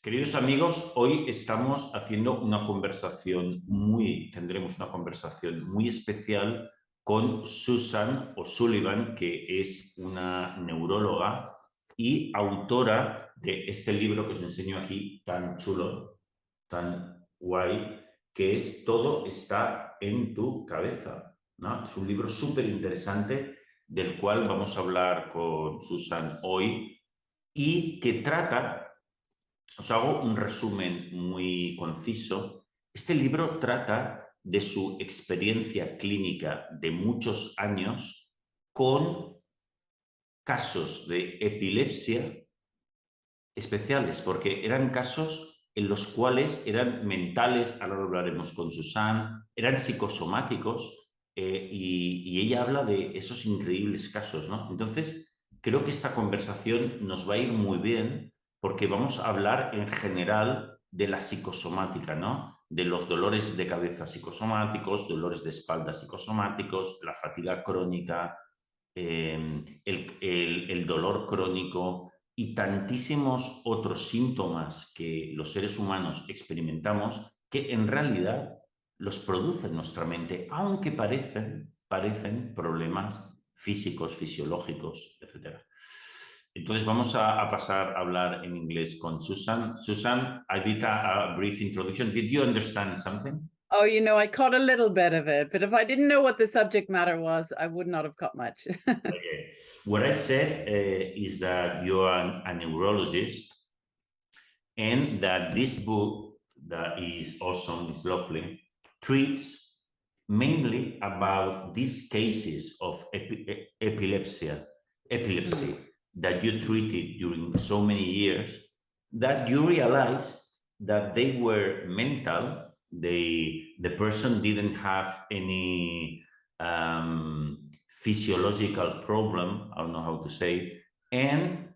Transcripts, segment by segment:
Queridos amigos, hoy estamos haciendo tendremos una conversación muy especial con Suzanne O'Sullivan, que es una neuróloga y autora de este libro que os enseño aquí, tan chulo, tan guay, que es Todo está en tu cabeza, ¿no? Es un libro súper interesante del cual vamos a hablar con Suzanne hoy y que trata. Os hago un resumen muy conciso. Este libro trata de su experiencia clínica de muchos años con casos de epilepsia especiales, porque eran casos en los cuales eran mentales, ahora lo hablaremos con Suzanne, eran psicosomáticos, y ella habla de esos increíbles casos, ¿no? Entonces, creo que esta conversación nos va a ir muy bien porque vamos a hablar en general de la psicosomática, ¿no? De los dolores de cabeza psicosomáticos, dolores de espalda psicosomáticos, la fatiga crónica, el dolor crónico y tantísimos otros síntomas que los seres humanos experimentamos que en realidad los produce nuestra mente, aunque parecen problemas físicos, fisiológicos, etc. Entonces vamos a pasar a hablar en inglés con Susan. Susan, I did a brief introduction. Did you understand something? Oh, I caught a little bit of it, but if I didn't know what the subject matter was, I would not have caught much. Okay. What I said is that you are a neurologist and that this book, that is awesome, is lovely, treats mainly about these cases of epilepsy that you treated during so many years, that you realize that they were mental. The person didn't have any physiological problem, I don't know how to say, and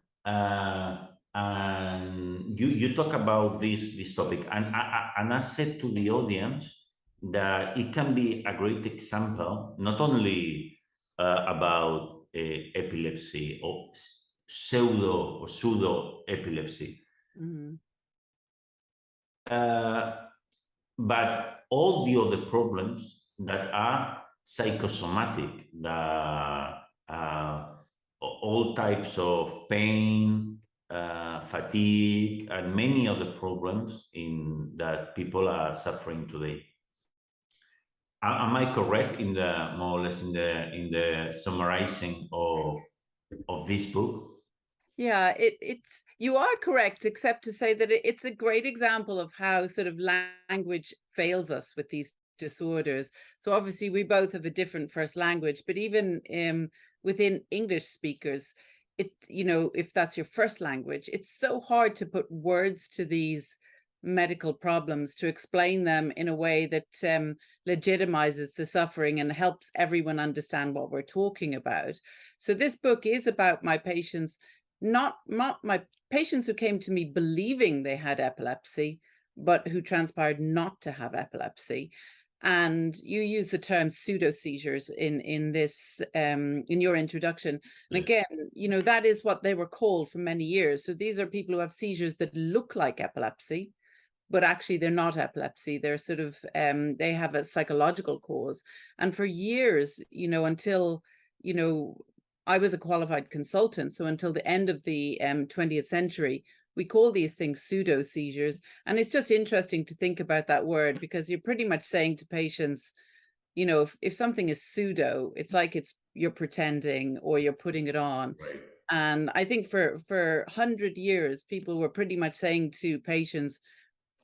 you talk about this topic, and I said to the audience that it can be a great example, not only about epilepsy or pseudo epilepsy, but all the other problems that are psychosomatic, all types of pain, fatigue, and many other problems that people are suffering today. Am I correct in the more or less in the summarizing of this book? Yeah, it's you are correct, except to say that it's a great example of how sort of language fails us with these disorders. So obviously we both have a different first language, but even within English speakers, if that's your first language, it's so hard to put words to these medical problems, to explain them in a way that legitimizes the suffering and helps everyone understand what we're talking about. So this book is about my patients, not my patients who came to me believing they had epilepsy, but who transpired not to have epilepsy. And you use the term pseudo seizures in this in your introduction. And again, that is what they were called for many years. So these are people who have seizures that look like epilepsy, but actually they're not epilepsy. They're sort of they have a psychological cause. And for years, until I was a qualified consultant, so until the end of the 20th century, we call these things pseudo seizures. And it's just interesting to think about that word, because you're pretty much saying to patients, if something is pseudo, it's like you're pretending or you're putting it on. Right. And I think for 100 years, people were pretty much saying to patients,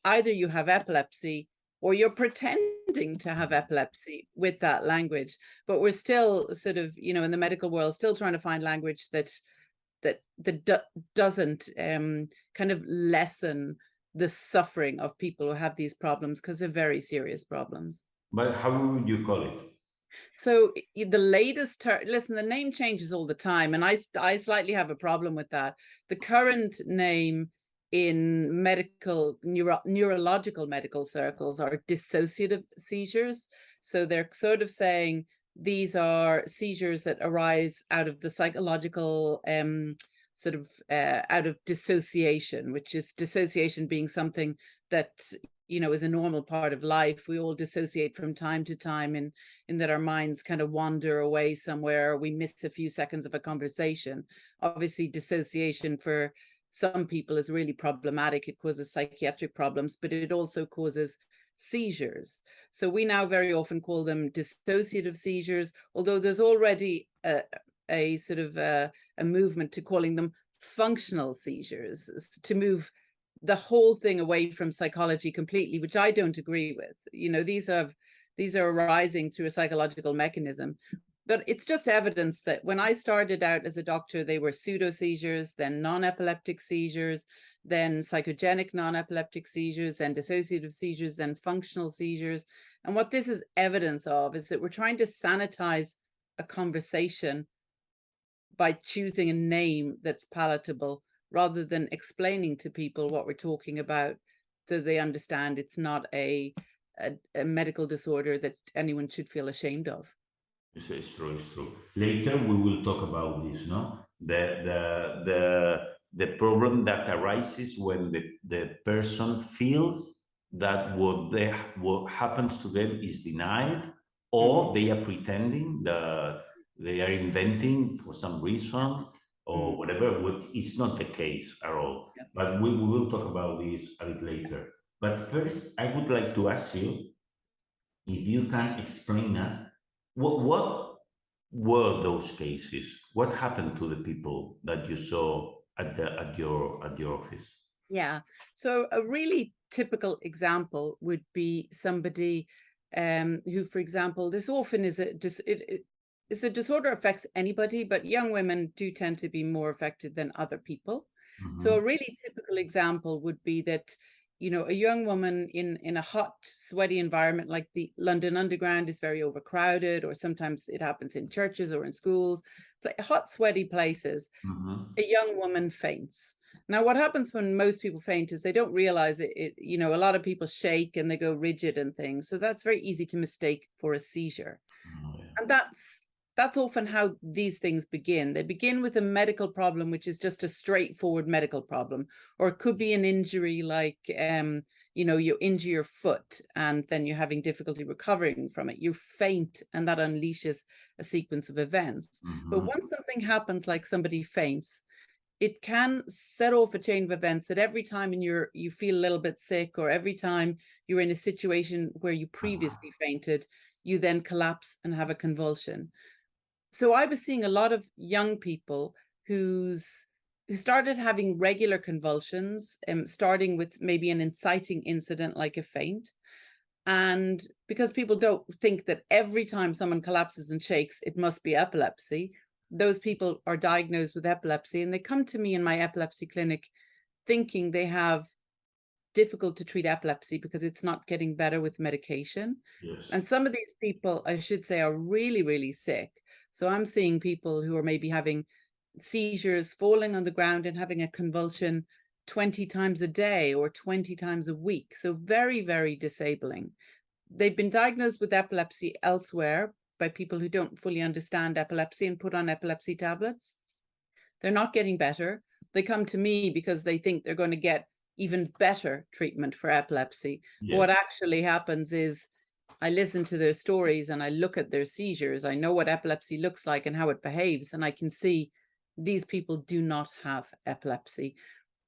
either you have epilepsy or you're pretending to have epilepsy, with that language. But we're still sort of, in the medical world, still trying to find language that doesn't kind of lessen the suffering of people who have these problems, because they're very serious problems. But how would you call it? So the latest listen, the name changes all the time, and I slightly have a problem with that. The current name in neurological medical circles are dissociative seizures. So they're sort of saying these are seizures that arise out of the psychological sort of out of dissociation, which is dissociation being something that, you know, is a normal part of life. We all dissociate from time to time in that our minds kind of wander away somewhere, or we miss a few seconds of a conversation. Obviously, dissociation for some people is really problematic. It causes psychiatric problems, but it also causes seizures. So we now very often call them dissociative seizures, although there's already a sort of a movement to calling them functional seizures, to move the whole thing away from psychology completely, which I don't agree with. You know, these are arising through a psychological mechanism. But it's just evidence that when I started out as a doctor, they were pseudo seizures, then non-epileptic seizures, then psychogenic non-epileptic seizures, and dissociative seizures, and functional seizures. And what this is evidence of is that we're trying to sanitize a conversation by choosing a name that's palatable, rather than explaining to people what we're talking about, so they understand it's not a medical disorder that anyone should feel ashamed of. It's true, it's true. Later we will talk about this, no? The problem that arises when the person feels that what happens to them is denied, or they are pretending that they are inventing for some reason or whatever, which is not the case at all. Yeah. But we will talk about this a bit later. But first, I would like to ask you if you can explain us what were those cases? What happened to the people that you saw at your office? Yeah. So a really typical example would be somebody who, for example, this often is it's a disorder affects anybody, but young women do tend to be more affected than other people. So a really typical example would be that, you know, a young woman in a hot, sweaty environment like the London Underground is very overcrowded, or sometimes it happens in churches or in schools, hot, sweaty places. A young woman faints. Now, what happens when most people faint is they don't realize it. You know, a lot of people shake and they go rigid and things. So that's very easy to mistake for a seizure. And that's often how these things begin. They begin with a medical problem, which is just a straightforward medical problem, or it could be an injury like, you know, you injure your foot and then you're having difficulty recovering from it. You faint and that unleashes a sequence of events. But once something happens, like somebody faints, it can set off a chain of events that every time you feel a little bit sick, or every time you're in a situation where you previously fainted, you then collapse and have a convulsion. So I was seeing a lot of young people who started having regular convulsions, starting with maybe an inciting incident like a faint. And because people don't think that every time someone collapses and shakes, it must be epilepsy, those people are diagnosed with epilepsy, and they come to me in my epilepsy clinic thinking they have difficult to treat epilepsy because it's not getting better with medication. Yes. And some of these people, I should say, are really, really sick. So I'm seeing people who are maybe having seizures, falling on the ground and having a convulsion 20 times a day or 20 times a week. So very, very disabling. They've been diagnosed with epilepsy elsewhere by people who don't fully understand epilepsy and put on epilepsy tablets. They're not getting better. They come to me because they think they're going to get even better treatment for epilepsy. Yes. But what actually happens is I listen to their stories and I look at their seizures. I know what epilepsy looks like and how it behaves. And I can see these people do not have epilepsy,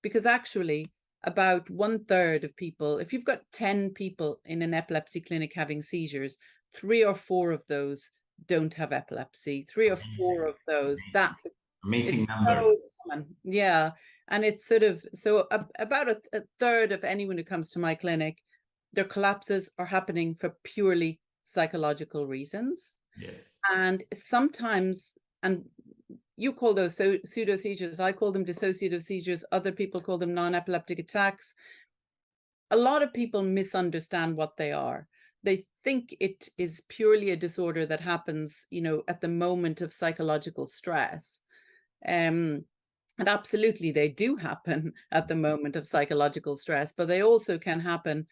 because actually about 1/3 of people, if you've got 10 people in an epilepsy clinic having seizures, 3 or 4 of those don't have epilepsy. 3 or 4 of those, that amazing it's number. so common. Yeah. And it's sort of, so about a third of anyone who comes to my clinic, their collapses are happening for purely psychological reasons. Yes. And sometimes, and you call those pseudo seizures, I call them dissociative seizures, other people call them non-epileptic attacks. A lot of people misunderstand what they are. They think it is purely a disorder that happens, you know, at the moment of psychological stress. And absolutely, they do happen at the moment of psychological stress, but they also can happen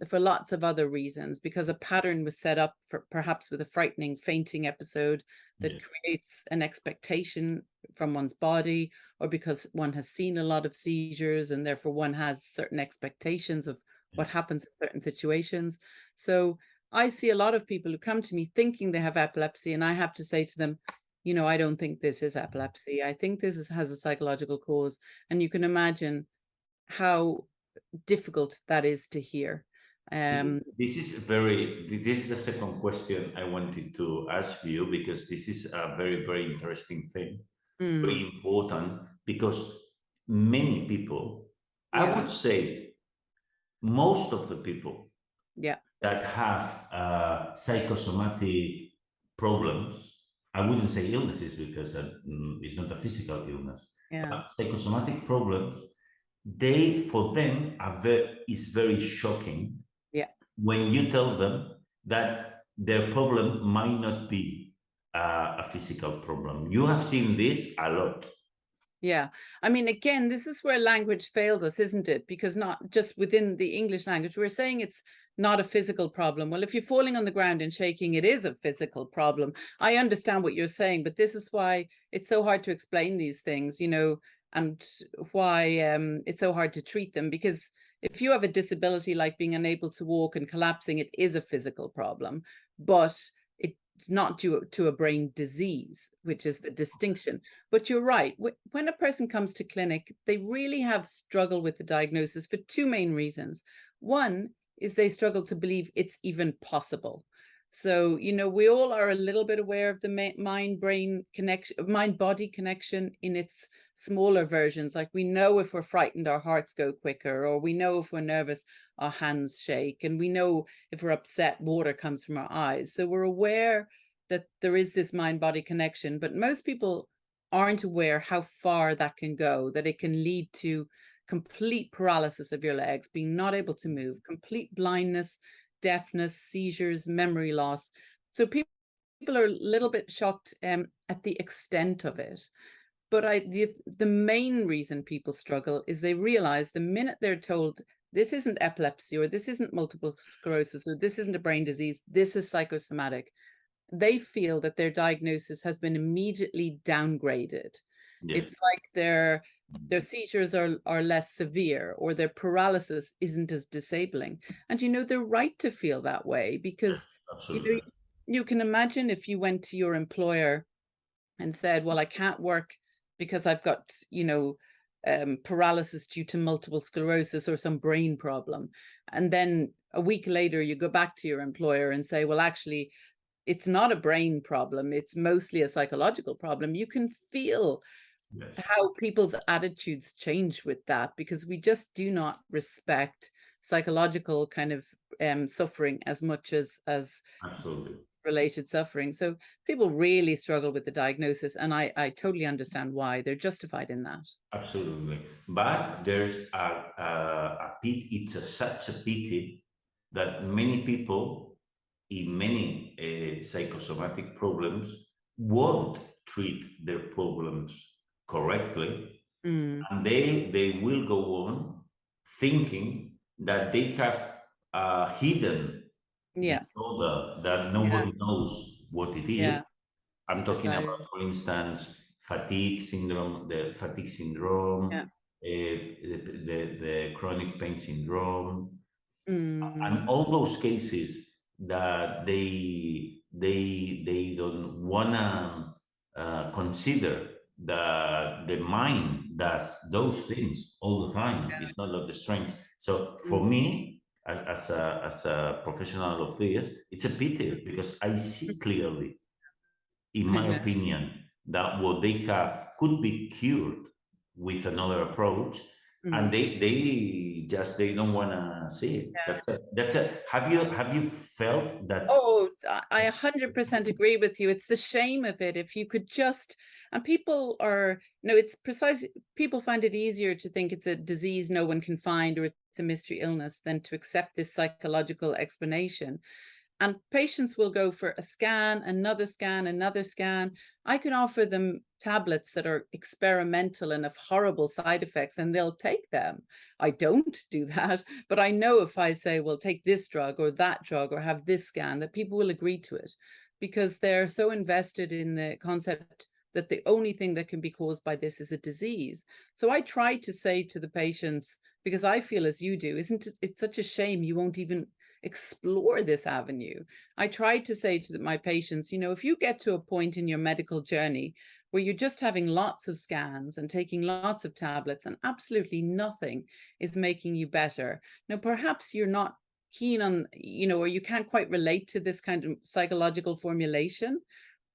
for lots of other reasons, because a pattern was set up for perhaps with a frightening fainting episode that Yes. creates an expectation from one's body, or because one has seen a lot of seizures and therefore one has certain expectations of what Yes. happens in certain situations. So I see a lot of people who come to me thinking they have epilepsy, and I have to say to them, I don't think this is epilepsy. I think has a psychological cause. And you can imagine how difficult that is to hear. This is the second question I wanted to ask you, because this is a very, very interesting thing, very mm, important, because many people, I yeah, would say most of the people yeah, that have psychosomatic problems, I wouldn't say illnesses because it's not a physical illness, yeah, but psychosomatic problems, for them, is very shocking yeah. when you tell them that their problem might not be a physical problem. You have seen this a lot. Yeah. I mean, again, this is where language fails us, isn't it? Because not just within the English language, we're saying it's not a physical problem. Well, if you're falling on the ground and shaking, it is a physical problem. I understand what you're saying, but this is why it's so hard to explain these things, and why it's so hard to treat them. Because if you have a disability like being unable to walk and collapsing, it is a physical problem, but it's not due to a brain disease, which is the distinction. But you're right. When a person comes to clinic, they really have struggled with the diagnosis for two main reasons. One is they struggle to believe it's even possible. So, we all are a little bit aware of the mind-brain connection, mind-body connection in its smaller versions. Like, we know if we're frightened, our hearts go quicker, or we know if we're nervous, our hands shake, and we know if we're upset, water comes from our eyes. So we're aware that there is this mind-body connection, but most people aren't aware how far that can go, that it can lead to complete paralysis of your legs, being not able to move, complete blindness, deafness, seizures, memory loss. So people are a little bit shocked at the extent of it. But the main reason people struggle is they realize the minute they're told this isn't epilepsy, or this isn't multiple sclerosis, or this isn't a brain disease, this is psychosomatic, they feel that their diagnosis has been immediately downgraded. Yes, It's like their seizures are less severe, or their paralysis isn't as disabling. And they're right to feel that way, yes, because you know absolutely. you can imagine if you went to your employer and said, well, I can't work because I've got, paralysis due to multiple sclerosis or some brain problem. And then a week later, you go back to your employer and say, well, actually, it's not a brain problem. It's mostly a psychological problem. You can feel Yes, how people's attitudes change with that, because we just do not respect psychological kind of suffering as much as absolutely. related suffering. So people really struggle with the diagnosis, and I totally understand why. They're justified in that. Absolutely. But there's it's such a pity that many people in many psychosomatic problems won't treat their problems correctly, Mm, and they will go on thinking that they have a hidden yeah, disorder that yeah, nobody knows what it is. yeah, I'm talking about, precisely. for instance, the fatigue Yeah. syndrome, the chronic pain syndrome, Mm, and all those cases that they don't wanna consider that the mind does those things all the time. It's not of the strength. So for mm, me, as a professional of this, it's a pity because I see clearly, in I my know. opinion, that what they have could be cured with another approach, and Mm. they don't want to see it. That's it. Have you felt that? Oh, I 100% agree with you. It's the shame of it. If you could just, and people are, no, it's precisely, people find it easier to think it's a disease no one can find, or it's a mystery illness, than to accept this psychological explanation. And patients will go for a scan, another scan, another scan. I can offer them tablets that are experimental and have horrible side effects, and they'll take them. I don't do that, but I know if I say, well, take this drug or that drug or have this scan, that people will agree to it because they're so invested in the concept that the only thing that can be caused by this is a disease. So I try to say to the patients, because I feel as you do, isn't it, it's such a shame you won't even explore this avenue. I try to say to my patients, you know, if you get to a point in your medical journey where you're just having lots of scans and taking lots of tablets and absolutely nothing is making you better. Now, perhaps you're not keen on, you know, or you can't quite relate to this kind of psychological formulation.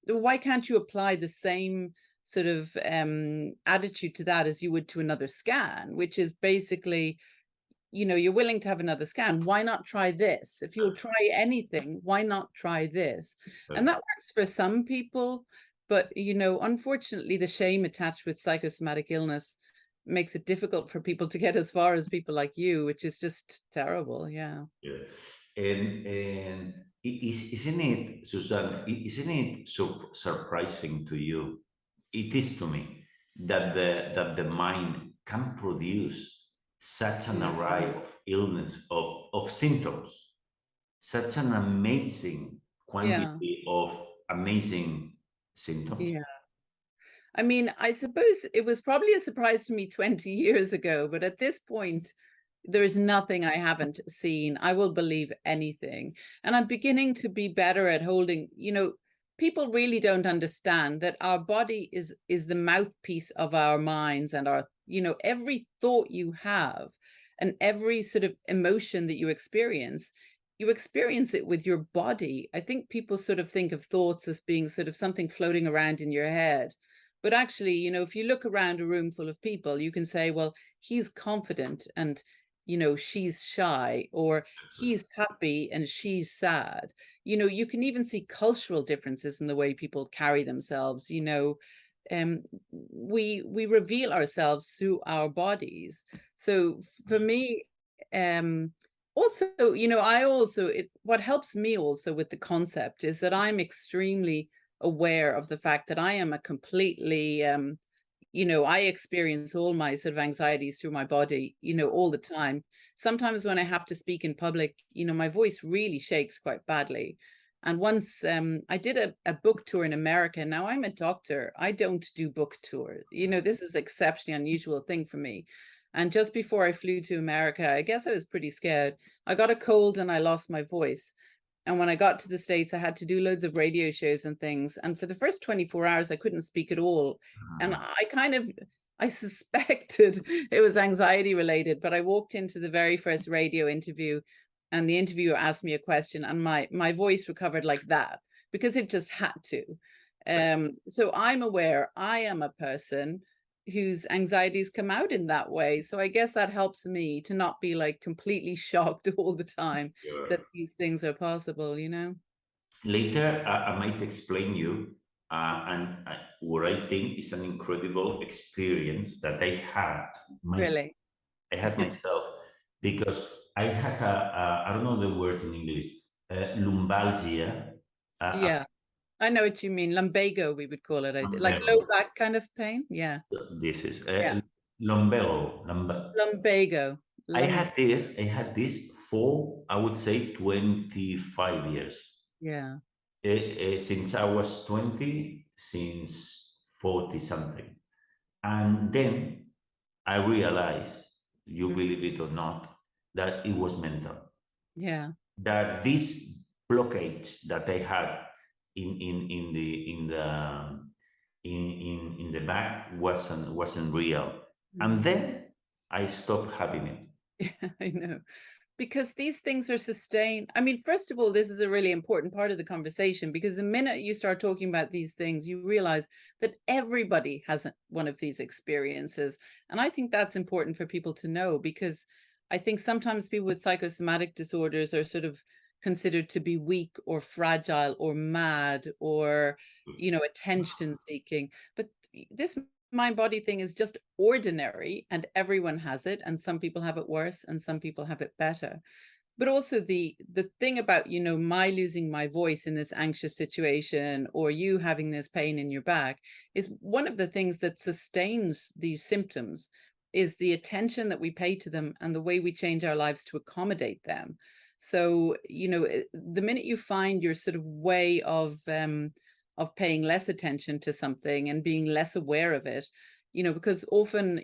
Why can't you apply the same sort of attitude to that as you would to another scan, which is basically, you know, you're willing to have another scan. Why not try this? If you'll try anything, why not try this? And that works for some people. But, you know, unfortunately, the shame attached with psychosomatic illness makes it difficult for people to get as far as people like you, which is just terrible. Yeah. Yeah. And isn't it, Suzanne, isn't it so surprising to you? It is to me that the mind can produce such an array of illness, of symptoms, such an amazing Yeah. quantity of amazing symptoms. Yeah. I mean, I suppose it was probably a surprise to me 20 years ago, but at this point, there is nothing I haven't seen. I will believe anything. And I'm beginning to be better at holding, you know, people really don't understand that our body is the mouthpiece of our minds and our, you know, every thought you have and every sort of emotion that you experience it with your body. I think people sort of think of thoughts as being sort of something floating around in your head. But actually, you know, if you look around a room full of people, you can say, well, he's confident and, you know, she's shy, or he's happy and she's sad. You know, you can even see cultural differences in the way people carry themselves. You know, um, we reveal ourselves through our bodies. So for me, also, you know, what helps me also with the concept is that I'm extremely aware of the fact that I am a completely you know, I experience all my sort of anxieties through my body, you know, all the time. Sometimes when I have to speak in public, you know, my voice really shakes quite badly. And once I did a book tour in America. Now I'm a doctor. I don't do book tours. You know, this is exceptionally unusual thing for me. And just before I flew to America, I guess I was pretty scared. I got a cold and I lost my voice. And when I got to the States, I had to do loads of radio shows and things. And for the first 24 hours, I couldn't speak at all. And I suspected it was anxiety related, but I walked into the very first radio interview and the interviewer asked me a question and my voice recovered like that because it just had to. So I'm aware I am a person whose anxieties come out in that way. So I guess that helps me to not be like completely shocked all the time that Sure. these things are possible, you know? Later, I might explain you, what I think is an incredible experience that Really? I had myself, because I had I don't know the word in English, lumbalgia. Uh, Yeah. I know what you mean. Lumbago, we would call it. Like lumbago. low back kind of pain. Yeah. This is Yeah. lumbago. Lumbago. I had this for, I would say, 25 years. Yeah. Since I was 20, since 40 something. And then I realized, you Mm. believe it or not, that it was mental. Yeah. That this blockage that I had in the back wasn't real. And Mm. then I stopped having it. Yeah, I know. Because these things are sustained. I mean, first of all, this is a really important part of the conversation because the minute you start talking about these things, you realize that everybody has one of these experiences. And I think that's important for people to know because I think sometimes people with psychosomatic disorders are sort of considered to be weak or fragile or mad or, you know, attention seeking. But this mind body thing is just ordinary and everyone has it, and some people have it worse and some people have it better. But also the thing about, my losing my voice in this anxious situation, or you having this pain in your back, is one of the things that sustains these symptoms is the attention that we pay to them and the way we change our lives to accommodate them. So, the minute you find your sort of way of paying less attention to something and being less aware of it, because often,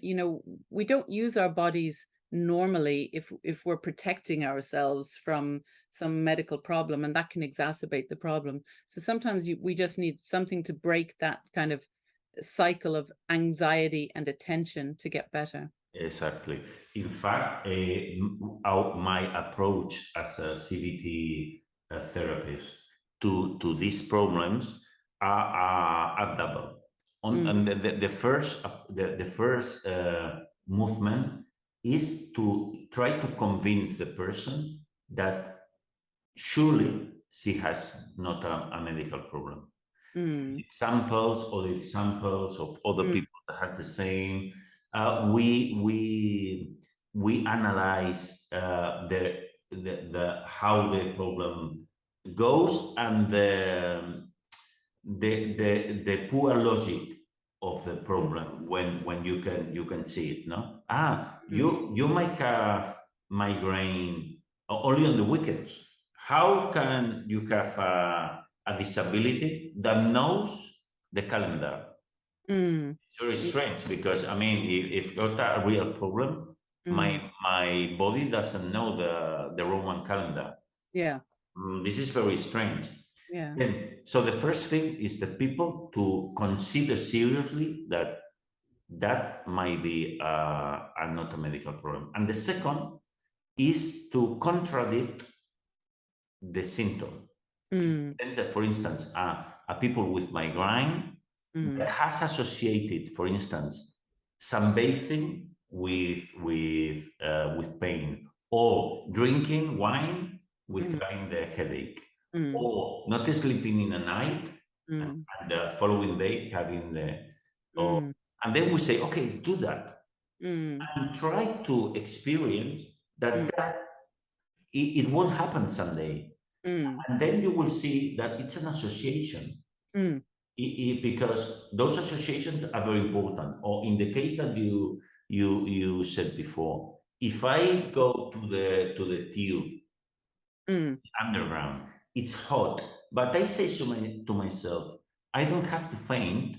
we don't use our bodies normally if we're protecting ourselves from some medical problem, and that can exacerbate the problem. So sometimes we just need something to break that kind of cycle of anxiety and attention to get better. Exactly. In fact, my approach as a CBT therapist to these problems are double. And the first movement is to try to convince the person that surely she has not a medical problem. Examples, other examples of other people that have the same. We analyze the how the problem goes, and the poor logic of the problem when you can see it. No, you might have migraine only on the weekends. How can you have a disability that knows the calendar? It's very strange, because I mean, if got a real problem, my body doesn't know the Roman calendar. Yeah. This is very strange. Yeah. And so the first thing is the people to consider seriously that might be not a medical problem. And the second is to contradict the symptom. For instance, people with migraine that has associated, for instance, sunbathing with pain, or drinking wine with having the headache, or not sleeping in the night and the following day having the and then we say, okay, do that and try to experience that it won't happen someday. And then you will see that it's an association. Because those associations are very important. Or in the case that you said before, if I go to the tube underground, it's hot, but I say to myself, I don't have to faint.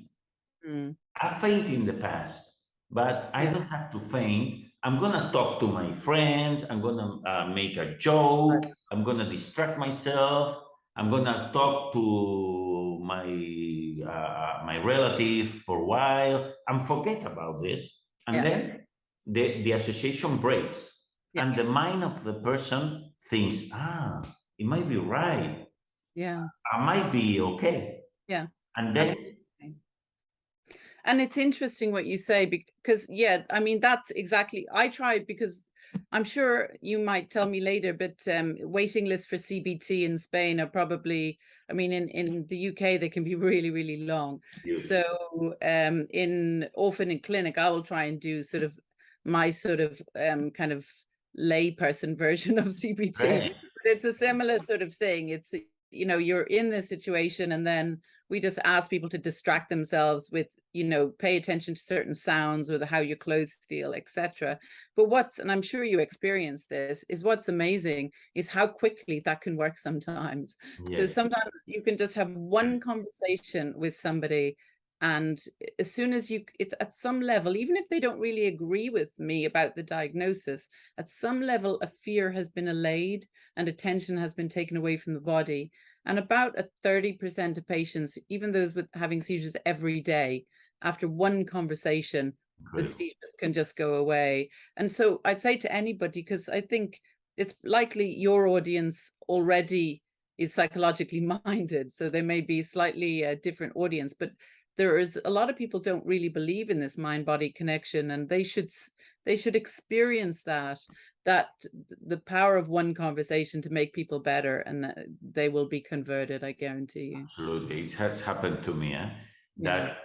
I fainted in the past, but I don't have to faint. I'm gonna talk to my friends. I'm gonna make a joke. I'm gonna distract myself. I'm gonna talk to my relative for a while and forget about this. And then the association breaks, and the mind of the person thinks, it might be right. Yeah. I might be okay. Yeah. And then. And it's interesting what you say, because I mean, that's exactly, I tried, because I'm sure you might tell me later, but waiting lists for CBT in Spain are probably, I mean, in the UK, they can be really, really long. Yes. So often in clinic, I will try and do sort of my sort of kind of layperson version of CBT. Right. But it's a similar sort of thing. It's, you're in this situation, and then we just ask people to distract themselves with, pay attention to certain sounds or how your clothes feel, etc. But and I'm sure you experience this, is what's amazing is how quickly that can work sometimes. Yes. So sometimes you can just have one conversation with somebody, and as soon as it's at some level, even if they don't really agree with me about the diagnosis, at some level, a fear has been allayed and attention has been taken away from the body. And about 30% of patients, even those with having seizures every day, after one conversation, the seizures can just go away. And so I'd say to anybody, because I think it's likely your audience already is psychologically minded, so they may be slightly a different audience, but there is a lot of people don't really believe in this mind-body connection, and they should experience that the power of one conversation to make people better, and that they will be converted, I guarantee you. Absolutely. It has happened to me, that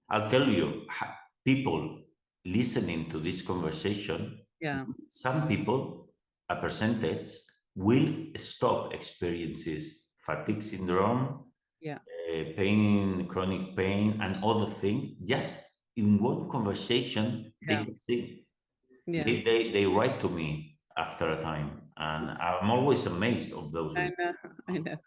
I'll tell you, people listening to this conversation, some people, a percentage, will stop experiences fatigue syndrome, Yeah. pain, chronic pain, and other things. Just in one conversation, they Yeah. could think. Yeah. They write to me after a time, and I'm always amazed of those I results. know. I know.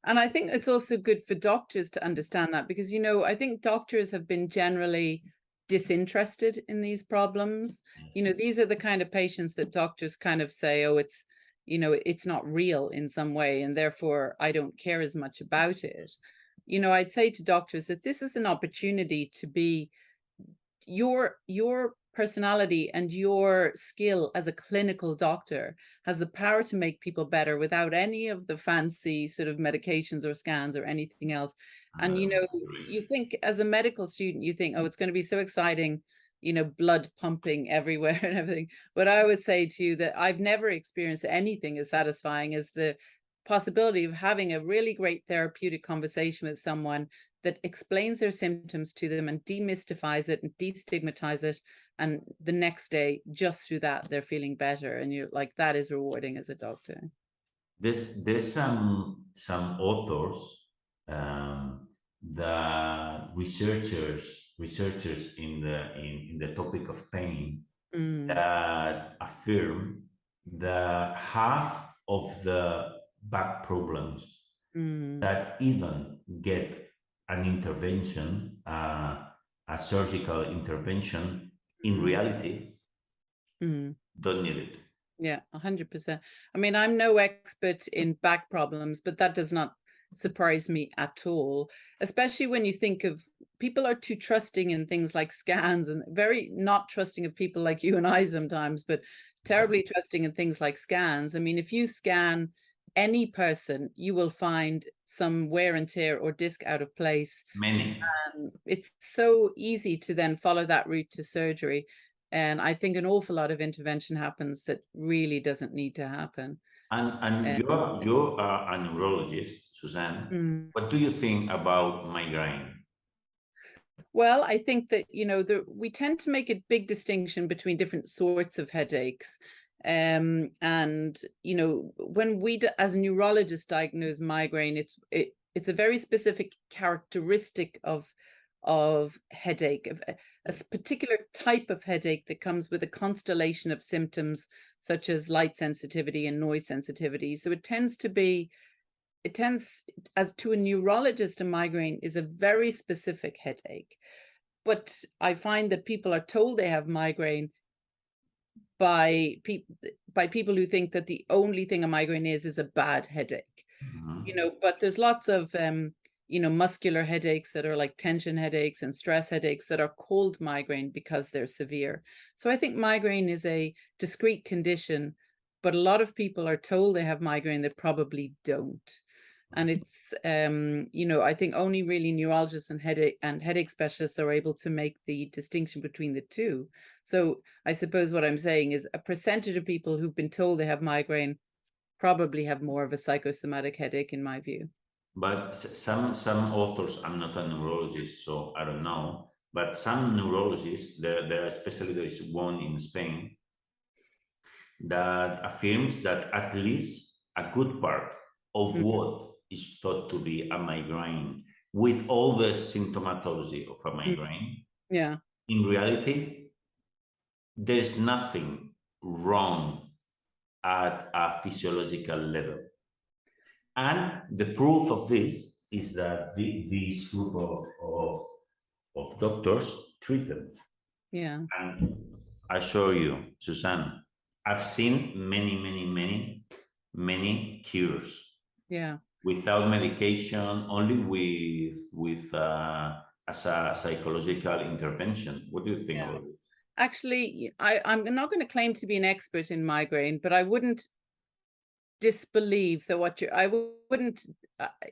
And I think it's also good for doctors to understand that, because, you know, I think doctors have been generally disinterested in these problems. You know, these are the kind of patients that doctors kind of say, oh, it's, you know, it's not real in some way, and therefore I don't care as much about it. You know, I'd say to doctors that this is an opportunity to be your personality and your skill as a clinical doctor has the power to make people better without any of the fancy sort of medications or scans or anything else. And, you know, you think as a medical student, you think, oh, it's going to be so exciting, you know, blood pumping everywhere and everything. But I would say to you that I've never experienced anything as satisfying as the possibility of having a really great therapeutic conversation with someone that explains their symptoms to them and demystifies it and destigmatize it. And the next day, just through that, they're feeling better. And you're like, that is rewarding as a doctor. There's some authors, the researchers in the topic of pain that affirm that half of the back problems that even get an intervention, a surgical intervention, in reality, don't need it. Yeah, 100%. I mean, I'm no expert in back problems, but that does not surprise me at all, especially when you think of people are too trusting in things like scans, and very not trusting of people like you and I sometimes, but terribly trusting in things like scans. I mean, if you scan any person, you will find some wear and tear or disc out of place. Many. It's so easy to then follow that route to surgery. And I think an awful lot of intervention happens that really doesn't need to happen. And you're a neurologist, Suzanne. Mm. What do you think about migraine? Well, I think that, you know, we tend to make a big distinction between different sorts of headaches. And, you know, when we, as neurologists, diagnose migraine, it's a very specific characteristic of headache, of a particular type of headache that comes with a constellation of symptoms such as light sensitivity and noise sensitivity. So it tends, as to a neurologist, a migraine is a very specific headache. But I find that people are told they have migraine by people who think that the only thing a migraine is a bad headache. You know, but there's lots of you know, muscular headaches that are like tension headaches and stress headaches that are called migraine because they're severe. So I think migraine is a discrete condition, but a lot of people are told they have migraine that probably don't. And it's you know, I think only really neurologists and headache specialists are able to make the distinction between the two. So I suppose what I'm saying is a percentage of people who've been told they have migraine probably have more of a psychosomatic headache, in my view. But some authors, I'm not a neurologist, so I don't know. But some neurologists, especially there is one in Spain that affirms that at least a good part of what is thought to be a migraine, with all the symptomatology of a migraine, Yeah. in reality, there's nothing wrong at a physiological level. And the proof of this is that this group of doctors treat them. Yeah. And I show you, Suzanne, I've seen many cures. Yeah. Without medication, only with as a psychological intervention. What do you think about this? Actually, I'm not going to claim to be an expert in migraine, but I wouldn't disbelieve that I wouldn't,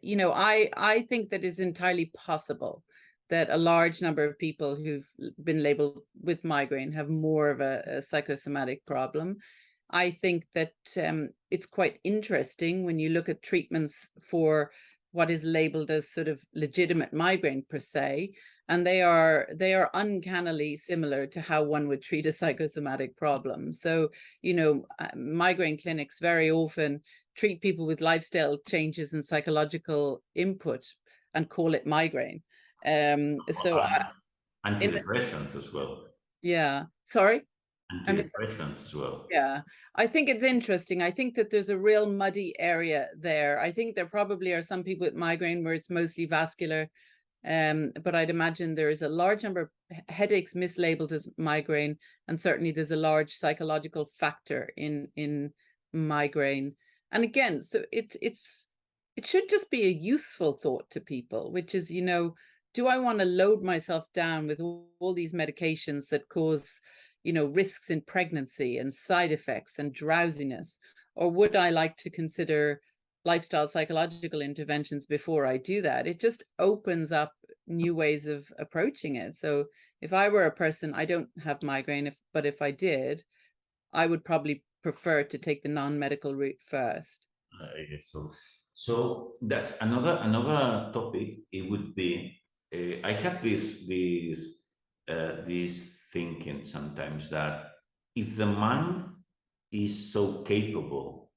you know, I think that it's entirely possible that a large number of people who've been labeled with migraine have more of a psychosomatic problem. I think that it's quite interesting when you look at treatments for what is labeled as sort of legitimate migraine per se. and they are uncannily similar to how one would treat a psychosomatic problem. So, migraine clinics very often treat people with lifestyle changes and psychological input and call it migraine. So Antidepressants as well. yeah, sorry. Antidepressants as well. Yeah, I think it's interesting. I think that there's a real muddy area there. I think there probably are some people with migraine where it's mostly vascular, but I'd imagine there is a large number of headaches mislabeled as migraine, and certainly there's a large psychological factor in migraine. And again, so it should just be a useful thought to people, which is, do I want to load myself down with all these medications that cause risks in pregnancy and side effects and drowsiness? Or would I like to consider lifestyle psychological interventions before I do that? It just opens up new ways of approaching it. So if I were a person, I don't have migraine, but if I did, I would probably prefer to take the non-medical route first. So that's another topic. It would be I have this thinking sometimes that if the mind is so capable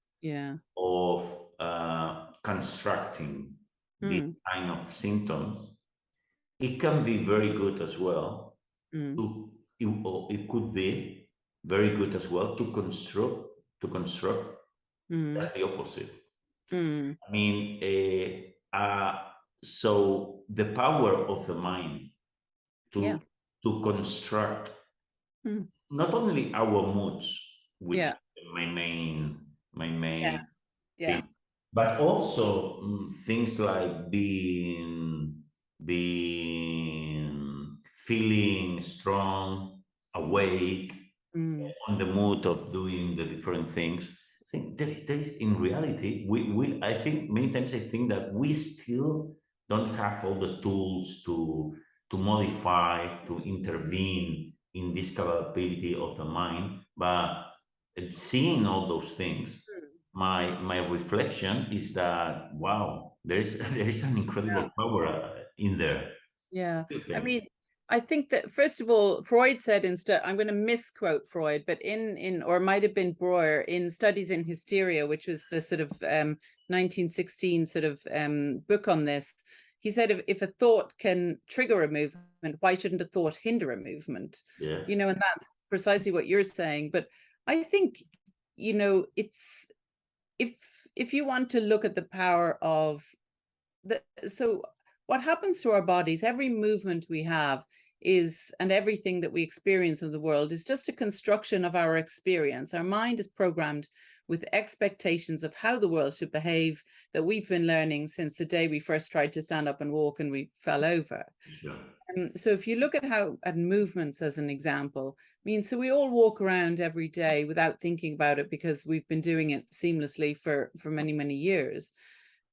of constructing this kind of symptoms, it can be very good as well. It could be very good as well to construct. That's the opposite. I mean, so the power of the mind to construct not only our moods, which is my main thing, but also things like feeling strong, awake, on the mood of doing the different things. I think there is in reality, I think many times I think that we still don't have all the tools to modify, to intervene in this capability of the mind. But seeing all those things, my reflection is that, wow, there is an incredible power in there. Yeah, I mean, I think that first of all, Freud said instead, I'm going to misquote Freud, but or it might have been Breuer in Studies in Hysteria, which was the sort of 1916 sort of book on this. He said, if a thought can trigger a movement, why shouldn't a thought hinder a movement? Yes. And that's precisely what you're saying. But I think, it's if you want to look at the power of so what happens to our bodies, every movement we have and everything that we experience in the world is just a construction of our experience. Our mind is programmed with expectations of how the world should behave that we've been learning since the day we first tried to stand up and walk and we fell over. Sure. So if you look at movements as an example, so we all walk around every day without thinking about it because we've been doing it seamlessly for many, many years.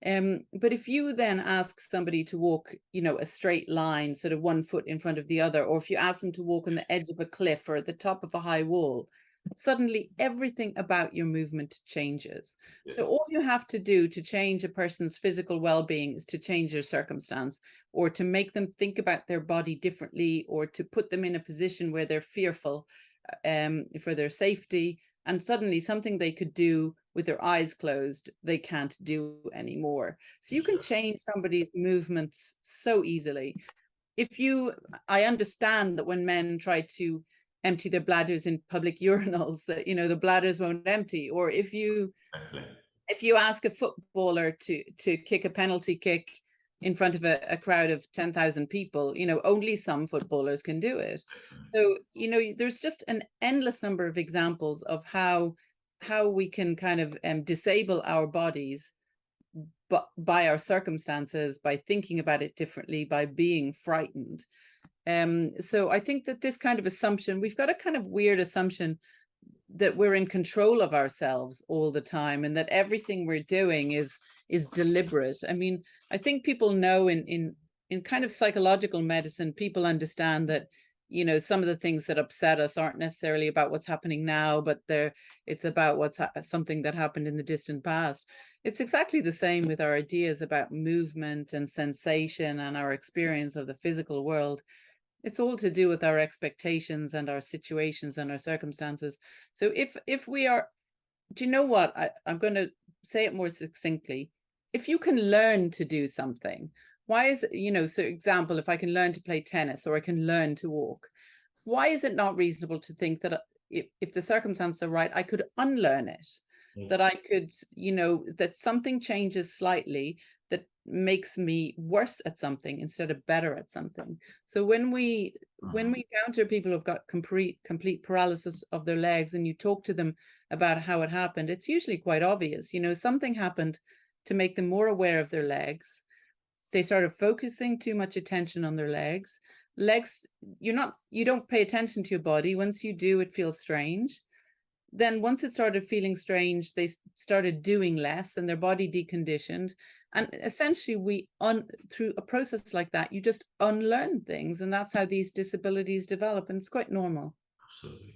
But if you then ask somebody to walk, a straight line, sort of one foot in front of the other, or if you ask them to walk on the edge of a cliff or at the top of a high wall, suddenly everything about your movement changes. Yes. So all you have to do to change a person's physical well-being is to change their circumstance, or to make them think about their body differently, or to put them in a position where they're fearful for their safety. And suddenly something they could do with their eyes closed, they can't do anymore. So you can change somebody's movements so easily. I understand that when men try to empty their bladders in public urinals, that, the bladders won't empty. Or if you ask a footballer to kick a penalty kick in front of a crowd of 10,000 people, only some footballers can do it. So, there's just an endless number of examples of how we can kind of disable our bodies by our circumstances, by thinking about it differently, by being frightened. So I think that this kind of assumption, we've got a kind of weird assumption that we're in control of ourselves all the time, and that everything we're doing is deliberate. I think people know in kind of psychological medicine, people understand that, some of the things that upset us aren't necessarily about what's happening now, but it's about something that happened in the distant past. It's exactly the same with our ideas about movement and sensation and our experience of the physical world. It's all to do with our expectations and our situations and our circumstances. So if we are, do you know what? I'm going to say it more succinctly. If you can learn to do something, why is it, so example, if I can learn to play tennis or I can learn to walk, why is it not reasonable to think that if the circumstances are right, I could unlearn it? That Yes. I could, that something changes slightly that makes me worse at something instead of better at something. So when we encounter people who've got complete paralysis of their legs and you talk to them about how it happened, it's usually quite obvious. Something happened to make them more aware of their legs. They started focusing too much attention on their legs. Legs, you don't pay attention to your body. Once you do, it feels strange. Then once it started feeling strange, they started doing less and their body deconditioned. And essentially through a process like that, you just unlearn things. And that's how these disabilities develop. And it's quite normal. Absolutely.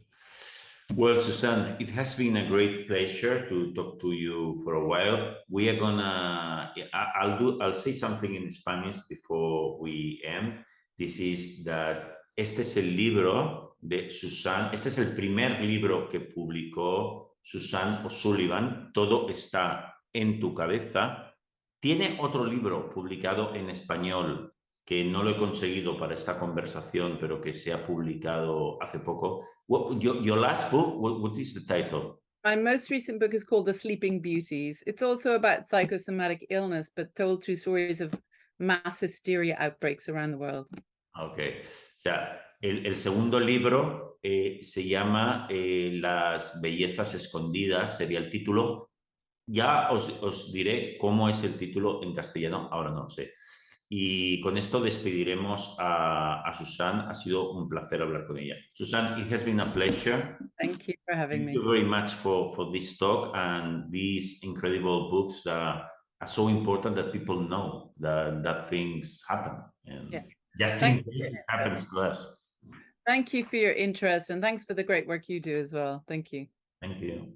Well, Suzanne, it has been a great pleasure to talk to you for a while. We are gonna, I'll say something in Spanish before we end. This is that este es el libro de Suzanne, este es el primer libro que publicó Suzanne O'Sullivan, Todo está en tu cabeza. Tiene otro libro publicado en español que no lo he conseguido para esta conversación, pero que se ha publicado hace poco. Your last book, what is the title? My most recent book is called The Sleeping Beauties. It's also about psychosomatic illness, but told through stories of mass hysteria outbreaks around the world. Ok. O sea, el segundo libro se llama Las bellezas escondidas, sería el título. Ya os diré cómo es el título en castellano, ahora no lo sé. Y con esto despediremos a Suzanne. Ha sido un placer hablar con ella. Suzanne, it has been a pleasure. Thank you for having me. Thank you very much for this talk and these incredible books that are so important that people know that things happen. And Yeah. just in case it happens to us. Thank you for your interest and thanks for the great work you do as well. Thank you. Thank you.